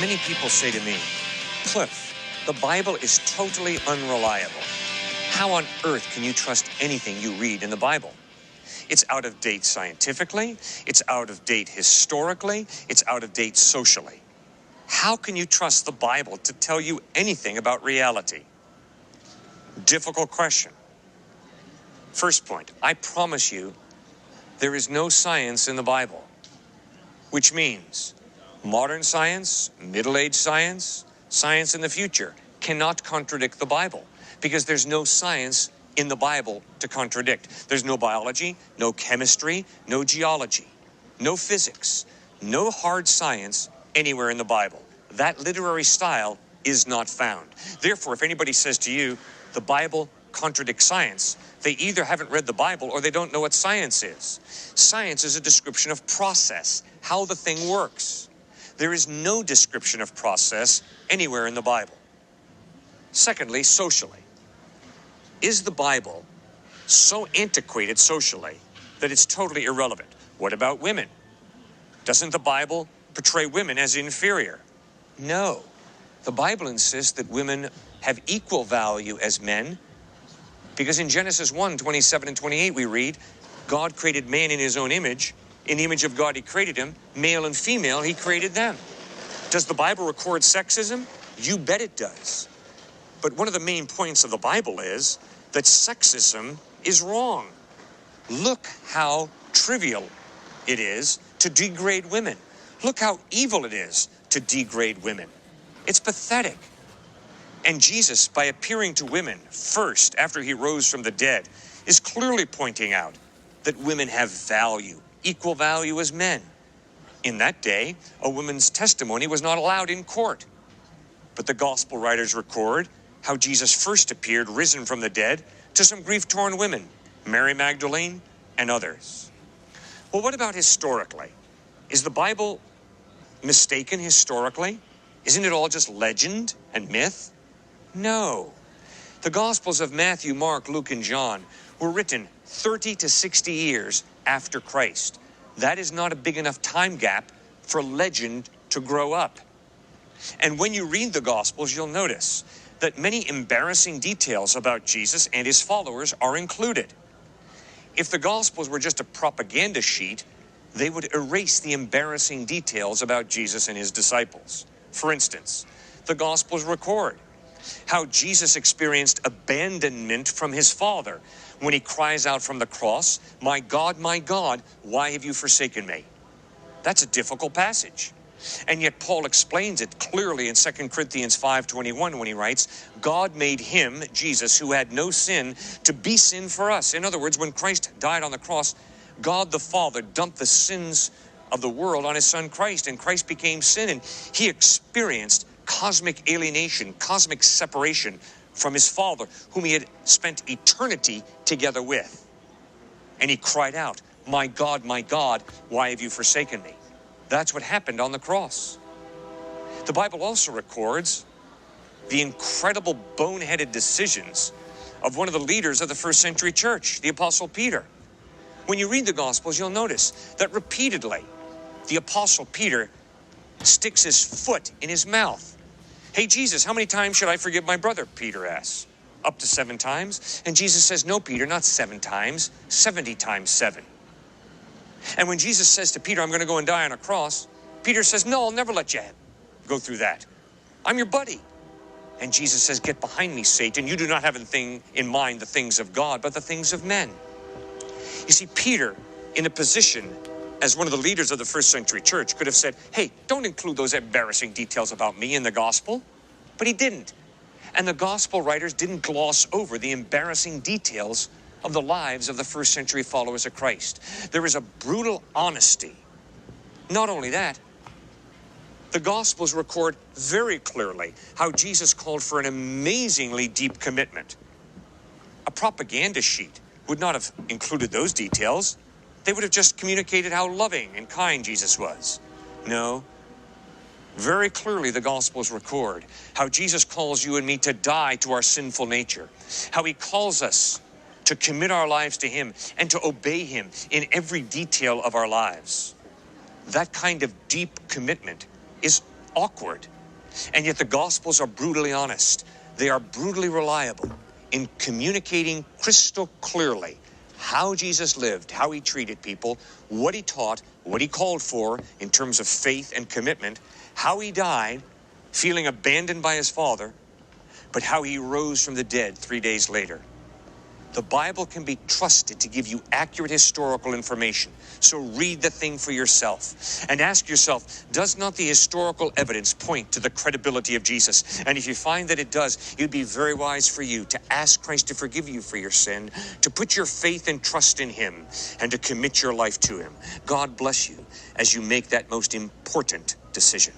Many people say to me, Cliffe, the Bible is totally unreliable. How on earth can you trust anything you read in the Bible? It's out of date scientifically, it's out of date historically, it's out of date socially. How can you trust the Bible to tell you anything about reality? Difficult question. First point, I promise you, there is no science in the Bible, which means modern science, middle-age science, science in the future cannot contradict the Bible because there's no science in the Bible to contradict. There's no biology, no chemistry, no geology, no physics, no hard science anywhere in the Bible. That literary style is not found. Therefore, if anybody says to you, the Bible contradicts science, they either haven't read the Bible or they don't know what science is. Science is a description of process, how the thing works. There is no description of process anywhere in the Bible. Secondly, socially. Is the Bible so antiquated socially that it's totally irrelevant? What about women? Doesn't the Bible portray women as inferior? No. The Bible insists that women have equal value as men, because in Genesis 1:27 and 28 we read, God created man in his own image. In the image of God he created him. Male and female he created them. Does the Bible record sexism? You bet it does. But one of the main points of the Bible is that sexism is wrong. Look how trivial it is to degrade women. Look how evil it is to degrade women. It's pathetic. And Jesus, by appearing to women first after he rose from the dead, is clearly pointing out that women have value, equal value as men. In that day, a woman's testimony was not allowed in court. But the gospel writers record how Jesus first appeared, risen from the dead, to some grief-torn women, Mary Magdalene and others. Well, what about historically? Is the Bible mistaken historically? Isn't it all just legend and myth? No. The Gospels of Matthew, Mark, Luke, and John were written 30 to 60 years after Christ. That is not a big enough time gap for legend to grow up. And when you read the Gospels, you'll notice that many embarrassing details about Jesus and his followers are included. If the Gospels were just a propaganda sheet, they would erase the embarrassing details about Jesus and his disciples. For instance, the Gospels record how Jesus experienced abandonment from his Father when he cries out from the cross, my God, why have you forsaken me?" That's a difficult passage. And yet Paul explains it clearly in 2 Corinthians 5:21 when he writes, God made him, Jesus, who had no sin, to be sin for us. In other words, when Christ died on the cross, God the Father dumped the sins of the world on his son Christ, and Christ became sin, and he experienced cosmic alienation, cosmic separation from his Father, whom he had spent eternity together with. And he cried out, my God, why have you forsaken me?" That's what happened on the cross. The Bible also records the incredible boneheaded decisions of one of the leaders of the first century church, the Apostle Peter. When you read the Gospels, you'll notice that repeatedly the Apostle Peter sticks his foot in his mouth. Hey, Jesus, how many times should I forgive my brother? Peter asks. Up to 7 times. And Jesus says, no, Peter, not 7 times, 70 times 7. And when Jesus says to Peter, I'm going to go and die on a cross, Peter says, no, I'll never let you go through that. I'm your buddy. And Jesus says, get behind me, Satan. You do not have in mind the things of God, but the things of men. You see, Peter, in a position as one of the leaders of the first century church, could have said, hey, don't include those embarrassing details about me in the gospel. But he didn't. And the gospel writers didn't gloss over the embarrassing details of the lives of the first century followers of Christ. There is a brutal honesty. Not only that, the Gospels record very clearly how Jesus called for an amazingly deep commitment. A propaganda sheet would not have included those details. They would have just communicated how loving and kind Jesus was. No. Very clearly the Gospels record how Jesus calls you and me to die to our sinful nature. How he calls us to commit our lives to him and to obey him in every detail of our lives. That kind of deep commitment is awkward. And yet the Gospels are brutally honest. They are brutally reliable in communicating crystal clearly how Jesus lived, how he treated people, what he taught, what he called for in terms of faith and commitment, how he died, feeling abandoned by his Father, but how he rose from the dead 3 days later. The Bible can be trusted to give you accurate historical information. So read the thing for yourself and ask yourself, does not the historical evidence point to the credibility of Jesus? And if you find that it does, it'd be very wise for you to ask Christ to forgive you for your sin, to put your faith and trust in him, and to commit your life to him. God bless you as you make that most important decision.